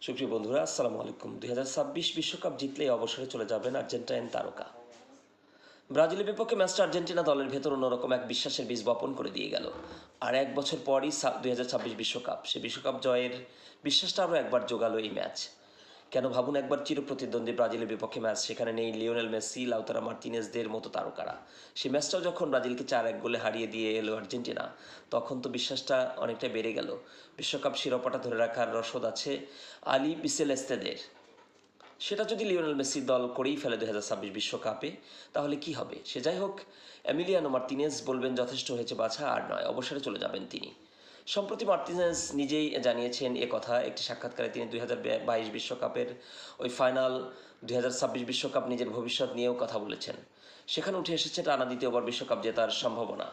সুপ্রিয় বন্ধুরা, আসসালামু আলাইকুম। 2026 বিশ্বকাপ জিতলেই অবসরে চলে যাবেন আর্জেন্টাইন তারকা। ব্রাজিলের বিপক্ষে ম্যাচটা আর্জেন্টিনা দলের ভেতর অন্যরকম এক বিশ্বাসের বীজ বপন করে দিয়ে গেল। আর এক বছর পরই 2026 বিশ্বকাপ, সে বিশ্বকাপ জয়ের বিশ্বাসটা আরও একবার জোগালো এই ম্যাচ। কেন ভাবুন একবার, চিরপ্রতিদ্বন্দ্বী ব্রাজিলের বিপক্ষে ম্যাচ, সেখানে নেই লিওনেল মেসি, লাউতারা মার্তিনেজদের মতো তারকারা। সেই ম্যাচটাও যখন ব্রাজিলকে 4-1 গোলে হারিয়ে দিয়ে এলো আর্জেন্টিনা, তখন তো বিশ্বাসটা অনেকটা বেড়ে গেল। বিশ্বকাপ শিরোপাটা ধরে রাখার রসদ আছে আলি বিসেলেস্তেদের। সেটা যদি লিওনেল মেসির দল করেই ফেলে 2026 বিশ্বকাপে, তাহলে কি হবে? সে যাই হোক, এমিলিয়ানো মার্তিনেজ বলবেন যথেষ্ট হয়েছে বাছা, আর নয়, অবসরে চলে যাবেন তিনি। সম্প্রতি মার্তিনেজ নিজেই জানিয়েছেন এ কথা একটি সাক্ষাৎকারে। তিনি 2022 বিশ্বকাপের ওই ফাইনাল, 2026 বিশ্বকাপ, নিজের ভবিষ্যৎ নিয়েও কথা বলেছেন। সেখানে উঠে এসেছে টানা দ্বিতীয়বার বিশ্বকাপ জেতার সম্ভাবনা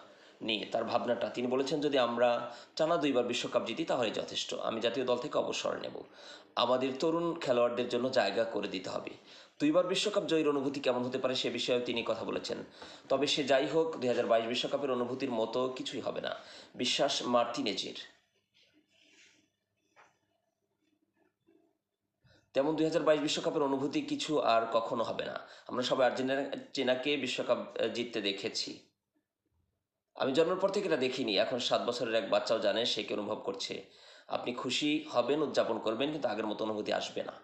নিয়ে তার ভাবনাটা। তিনি বলেছেন, যদি আমরা টানা 2বার বিশ্বকাপ জিতি তাহলে যথেষ্ট। আমি জাতীয় দল থেকে অবসর নেব। আমাদের তরুণ খেলোয়াড়দের জন্য জায়গা করে দিতে হবে। 2বার বিশ্বকাপ জয়ের অনুভূতি কেমন হতে পারে সে বিষয়েও তিনি কথা বলেছেন। তবে সে যাই হোক, 2022 বিশ্বকাপের অনুভূতির মতো কিছুই হবে না, বিশ্বাস মার্তিনেজের। তেমন 2022 বিশ্বকাপের অনুভূতি কিছু আর কখনো হবে না। আমরা সবাই আর্জেন্টিনাকে বিশ্বকাপ জিততে দেখেছি। আমি জন্মের পর থেকে এটা দেখিনি। এখন 7 বছরের এক বাচ্চাও জানে সে কি অনুভব করছে। আপনি খুশি হবেন, উদযাপন করবেন, কিন্তু আগের মতো অনুভূতি আসবে না।